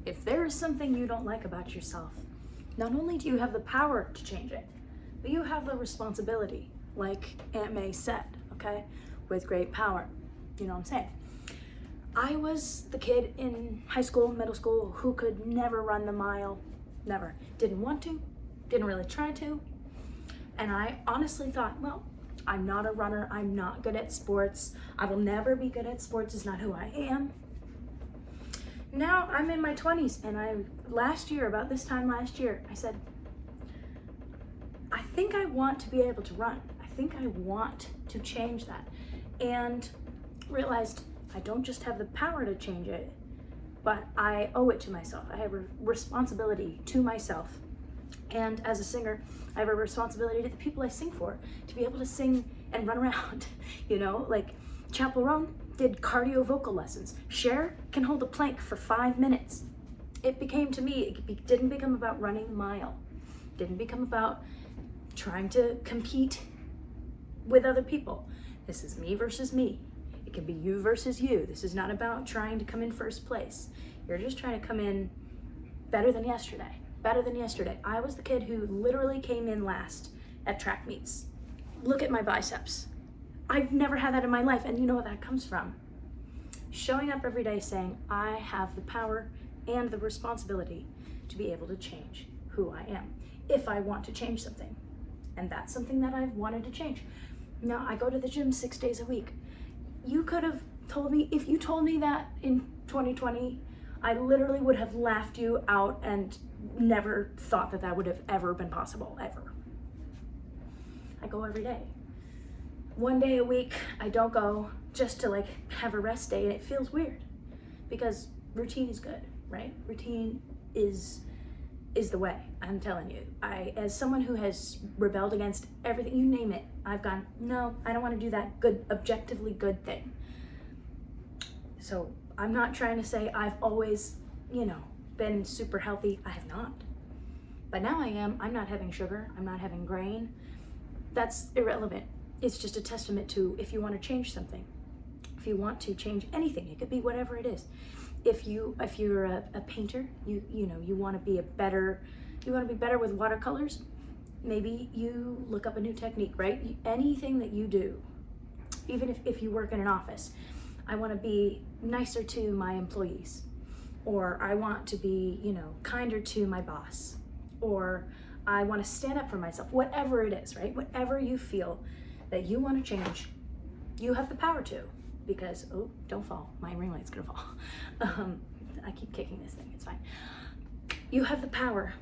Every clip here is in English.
If there is something you don't like about yourself, not only do you have the power to change it, but you have the responsibility, like Aunt May said, okay? With great power. You know what I'm saying? I was the kid in high school, middle school, who could never run the mile. Never. Didn't want to, didn't really try to. And I honestly thought, well, I'm not a runner, I'm not good at sports, I will never be good at sports, it's not who I am. Now I'm in my 20s, and last year, about this time last year, I said, I think I want to be able to run. I think I want to change that. And realized I don't just have the power to change it, but I owe it to myself. I have a responsibility to myself. And as a singer, I have a responsibility to the people I sing for, to be able to sing and run around, you know, like Chappell Roan did cardio vocal lessons. Cher can hold a plank for 5 minutes. It became, to me, it didn't become about running a mile. It didn't become about trying to compete with other people. This is me versus me. It can be you versus you. This is not about trying to come in first place. You're just trying to come in better than yesterday. Better than yesterday. I was the kid who literally came in last at track meets. Look at my biceps. I've never had that in my life, and you know what that comes from? Showing up every day saying, I have the power and the responsibility to be able to change who I am, if I want to change something. And that's something that I've wanted to change. Now, I go to the gym 6 days a week. You could have told me, if you told me that in 2020, I literally would have laughed you out and never thought that that would have ever been possible, ever. I go every day. 1 day a week, I don't go just to like have a rest day, and it feels weird because routine is good, right? Routine is the way. I'm telling you. As someone who has rebelled against everything, you name it, I've gone, no, I don't want to do that good, objectively good thing. So I'm not trying to say I've always, been super healthy. I have not. But now I am. I'm not having sugar. I'm not having grain. That's irrelevant. It's just a testament to if you want to change something, if you want to change anything, it could be whatever it is. If you're a painter, you want to be better with watercolors, maybe you look up a new technique, right? Anything that you do, even if you work in an office, I want to be nicer to my employees, or I want to be, kinder to my boss, or I want to stand up for myself, whatever it is, right? Whatever you feel that you want to change, you have the power to, because, oh, don't fall. My ring light's gonna fall. I keep kicking this thing, it's fine. You have the power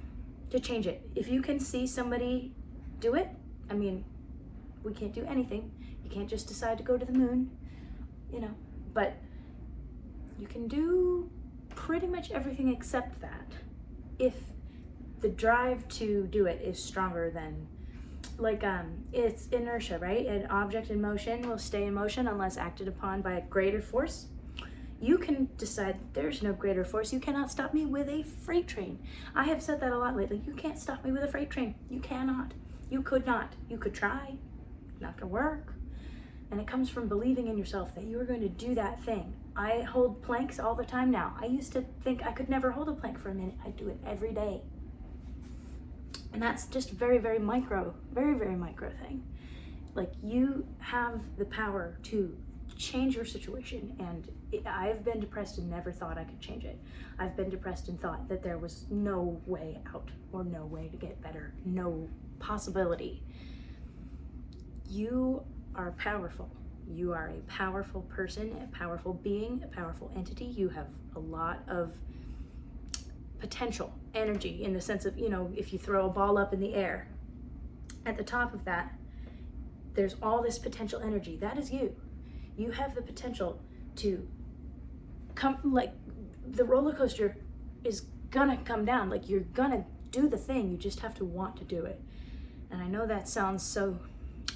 to change it. If you can see somebody do it, we can't do anything. You can't just decide to go to the moon, but you can do pretty much everything except that. If the drive to do it is stronger than, it's inertia, right? An object in motion will stay in motion unless acted upon by a greater force. You can decide there's no greater force. You cannot stop me with a freight train. I have said that a lot lately. You can't stop me with a freight train. You cannot. You could not. You could try. Not gonna work. And it comes from believing in yourself that you are going to do that thing. I hold planks all the time now. I used to think I could never hold a plank for a minute. I do it every day. And that's just very, very micro thing. Like, you have the power to change your situation. And I've been depressed and never thought I could change it. I've been depressed and thought that there was no way out or no way to get better, no possibility. You are powerful. You are a powerful person, a powerful being, a powerful entity. You have a lot of potential energy, in the sense of, if you throw a ball up in the air, at the top of that, there's all this potential energy. That is you. You have the potential to come, like, the roller coaster is gonna come down. Like, you're gonna do the thing. You just have to want to do it. And I know that sounds so,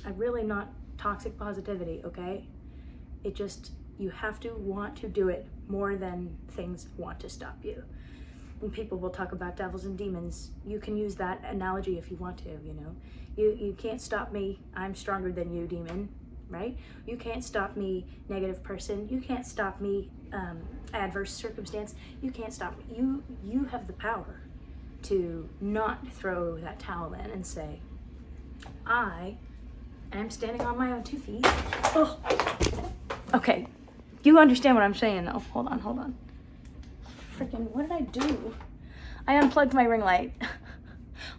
I'm really not toxic positivity, okay? You have to want to do it more than things want to stop you. When people will talk about devils and demons, you can use that analogy if you want to, You can't stop me. I'm stronger than you, demon. right? You can't stop me, negative person. You can't stop me, adverse circumstance. You can't stop me. You have the power to not throw that towel in and say, I am standing on my own 2 feet. Oh. Okay, you understand what I'm saying though. Hold on. Freaking, what did I do? I unplugged my ring light.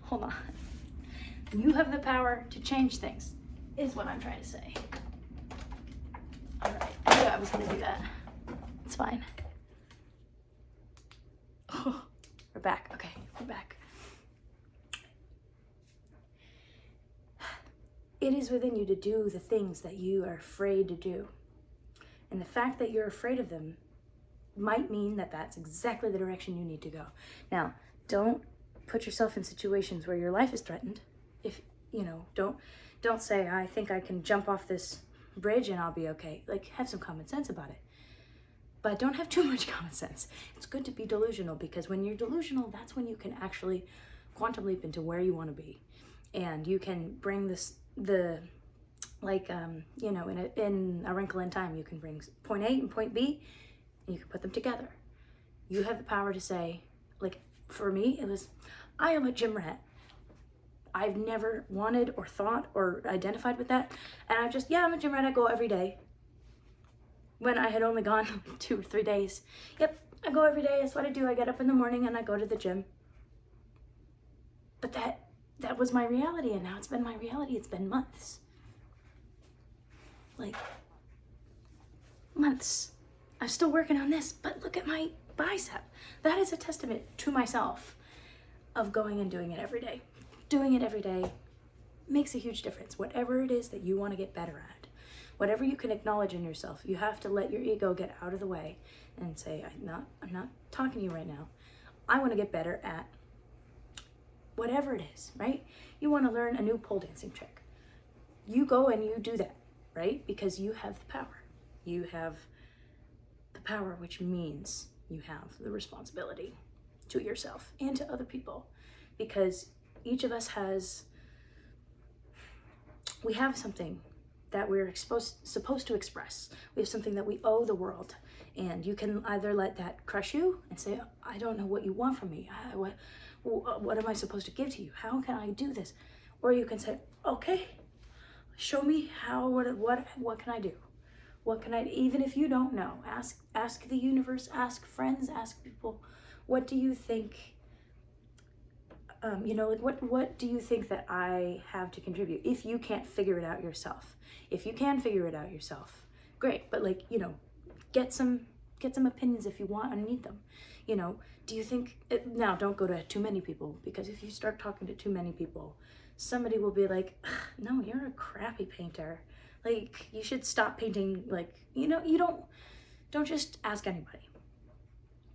Hold on. You have the power to change things, is what I'm trying to say. All right, I knew I was gonna do that. It's fine. Oh, we're back. Okay, we're back. It is within you to do the things that you are afraid to do. And the fact that you're afraid of them might mean that that's exactly the direction you need to go. Now, don't put yourself in situations where your life is threatened. If, don't say, I think I can jump off this bridge and I'll be okay. Like, have some common sense about it. But don't have too much common sense. It's good to be delusional, because when you're delusional, that's when you can actually quantum leap into where you want to be. And you can bring in A Wrinkle in Time, you can bring point A and point B, and you can put them together. You have the power to say, like, for me, it was, I am a gym rat. I've never wanted or thought or identified with that. And I'm a gym rat. I go every day. When I had only gone 2 or 3 days. Yep, I go every day. That's what I do. I get up in the morning and I go to the gym. But that was my reality, and now it's been my reality. It's been months. Like, months. I'm still working on this, but look at my bicep. That is a testament to myself of going and doing it every day. Doing it every day makes a huge difference. Whatever it is that you want to get better at, whatever you can acknowledge in yourself, you have to let your ego get out of the way and say, I'm not talking to you right now. I want to get better at whatever it is, right? You want to learn a new pole dancing trick. You go and you do that, right? Because you have the power. You have the power, which means you have the responsibility to yourself and to other people, because each of us we have something that we're supposed to express. We have something that we owe the world, and you can either let that crush you and say, I don't know what you want from me. What am I supposed to give to you? How can I do this? Or you can say, okay, show me how, what can I do? What can I, even if you don't know, ask the universe, ask friends, ask people, what do you think, what do you think that I have to contribute? If you can't figure it out yourself. If you can figure it out yourself, great. But get some opinions if you want and need them. Do you think, now don't go to too many people, because if you start talking to too many people, somebody will be like, no, you're a crappy painter. Like, you should stop painting. Like, you don't just ask anybody.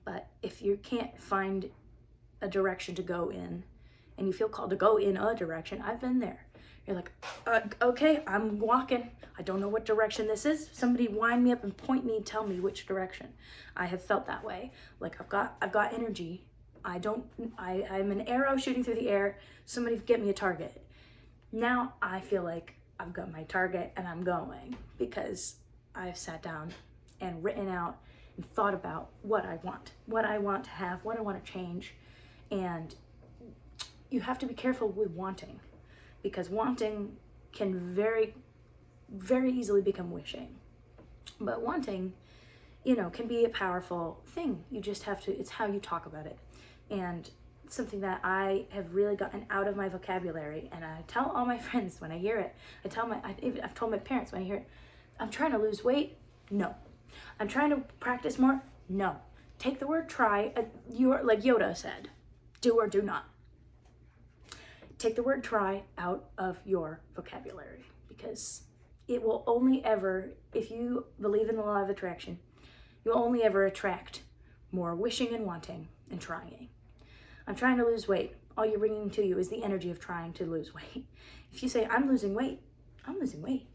But if you can't find a direction to go in, and you feel called to go in a direction, I've been there. You're like, okay, I'm walking. I don't know what direction this is. Somebody wind me up and point me, tell me which direction. I have felt that way. Like, I've got energy. I'm an arrow shooting through the air. Somebody get me a target. Now I feel like I've got my target and I'm going, because I've sat down and written out and thought about what I want to have, what I want to change. And you have to be careful with wanting, because wanting can very, very easily become wishing. But wanting, can be a powerful thing. You just have to, it's how you talk about it. And it's something that I have really gotten out of my vocabulary. And I tell all my friends when I hear it, I've told my parents when I hear it, I'm trying to lose weight. No. I'm trying to practice more. No. Take the word try, like Yoda said, do or do not. Take the word try out of your vocabulary, because it will only ever, if you believe in the law of attraction, you'll only ever attract more wishing and wanting and trying. I'm trying to lose weight. All you're bringing to you is the energy of trying to lose weight. If you say, I'm losing weight, I'm losing weight.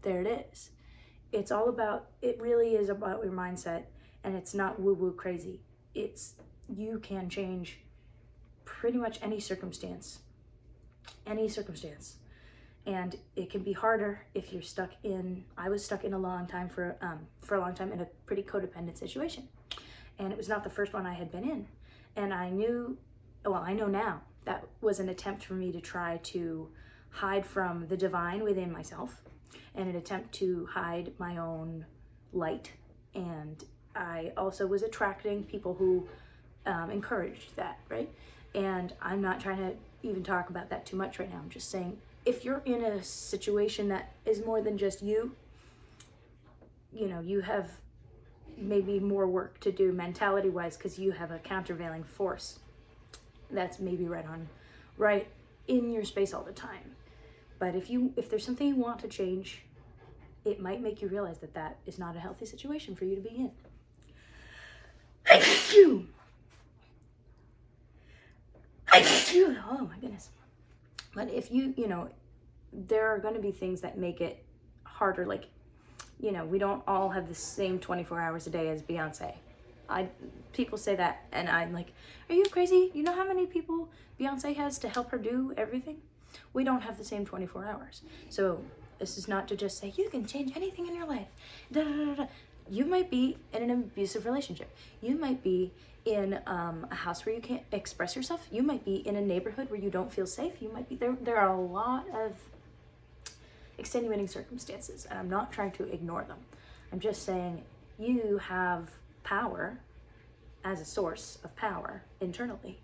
There it is. It really is about your mindset, and it's not woo-woo crazy. You can change pretty much any circumstance. And it can be harder if you're stuck in, I was stuck in a long time for a long time in a pretty codependent situation. And it was not the first one I had been in. And I know now that was an attempt for me to try to hide from the divine within myself, and an attempt to hide my own light. And I also was attracting people who encouraged that, right? And I'm not trying to even talk about that too much right now. I'm just saying, if you're in a situation that is more than just you, you have maybe more work to do mentality-wise, because you have a countervailing force that's maybe right in your space all the time. But if there's something you want to change, it might make you realize that is not a healthy situation for you to be in. Oh my goodness. But if there are going to be things that make it harder. Like, we don't all have the same 24 hours a day as Beyonce. People say that, and I'm like, are you crazy? You know how many people Beyonce has to help her do everything? We don't have the same 24 hours. So this is not to just say, you can change anything in your life. Da, da, da, da. You might be in an abusive relationship. You might be in a house where you can't express yourself. You might be in a neighborhood where you don't feel safe. You might be there are a lot of extenuating circumstances, and I'm not trying to ignore them. I'm just saying you have power as a source of power internally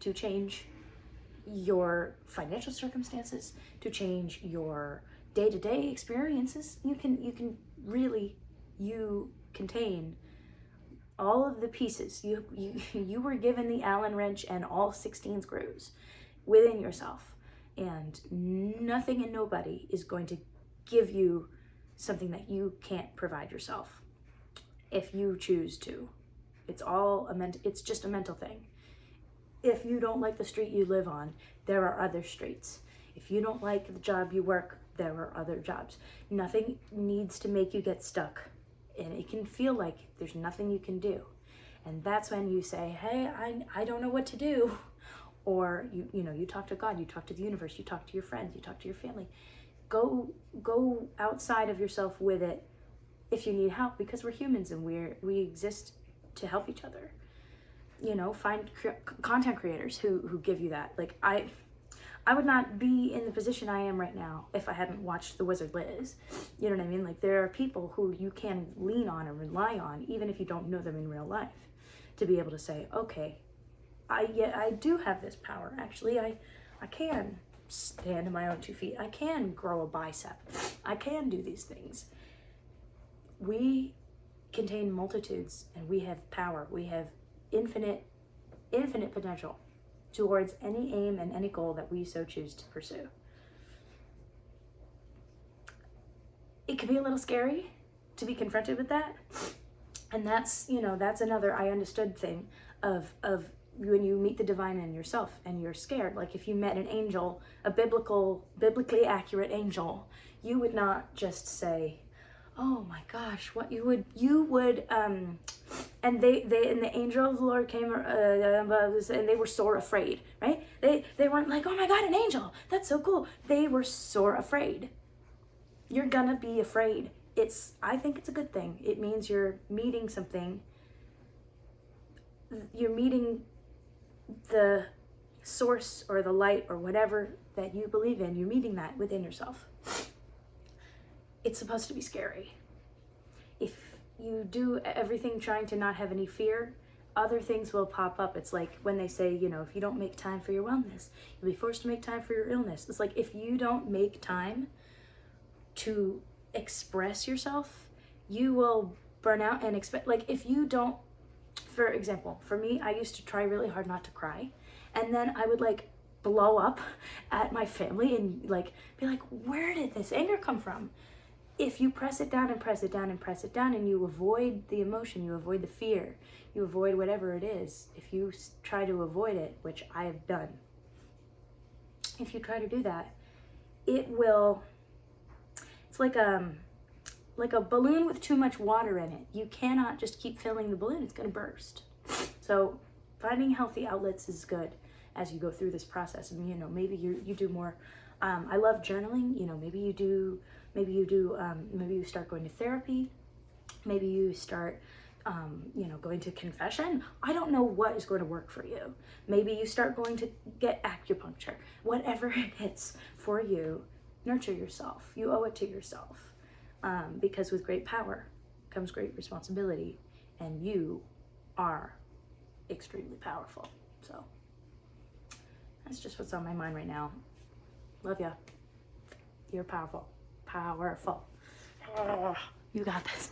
to change your financial circumstances, to change your day-to-day experiences. You contain all of the pieces. You were given the Allen wrench and all 16 screws within yourself. And nothing and nobody is going to give you something that you can't provide yourself if you choose to. It's just a mental thing. If you don't like the street you live on, there are other streets. If you don't like the job you work, there are other jobs. Nothing needs to make you get stuck. And it can feel like there's nothing you can do. And that's when you say, hey, I don't know what to do. Or you talk to God, you talk to the universe, you talk to your friends, you talk to your family. Go outside of yourself with it if you need help, because we're humans and we exist to help each other. Find content creators who give you that. Like I would not be in the position I am right now if I hadn't watched The Wizard Liz. You know what I mean? Like, there are people who you can lean on and rely on, even if you don't know them in real life, to be able to say, okay, I do have this power. Actually, I can stand on my own 2 feet. I can grow a bicep. I can do these things. We contain multitudes, and we have power. We have infinite potential towards any aim and any goal that we so choose to pursue. It can be a little scary to be confronted with that. And that's another I understood thing of when you meet the divine in yourself and you're scared. Like, if you met an angel, a biblically accurate angel, you would not just say, oh my gosh, what you would and the angel of the Lord came and they were sore afraid, right? They weren't like, oh my God, an angel, that's so cool. They were sore afraid. You're gonna be afraid. I think it's a good thing. It means you're meeting something. You're meeting the source or the light or whatever that you believe in. You're meeting that within yourself. It's supposed to be scary. If you do everything trying to not have any fear, other things will pop up. It's like when they say, if you don't make time for your wellness, you'll be forced to make time for your illness. It's like, if you don't make time to express yourself, you will burn out and expect, like, if you don't, for example, for me, I used to try really hard not to cry, and then I would blow up at my family and be like, where did this anger come from? If you press it down and press it down and press it down, and you avoid the emotion, you avoid the fear, you avoid whatever it is, if you try to avoid it, which I have done, if you try to do that, it's like a balloon with too much water in it. You cannot just keep filling the balloon, it's gonna burst. So finding healthy outlets is good as you go through this process. And maybe you do more I love journaling. You know, maybe you start going to therapy. Maybe you start, going to confession. I don't know what is going to work for you. Maybe you start going to get acupuncture. Whatever it is for you, nurture yourself. You owe it to yourself. Because with great power comes great responsibility, and you are extremely powerful. So that's just what's on my mind right now. Love ya. You're powerful. Powerful. You got this.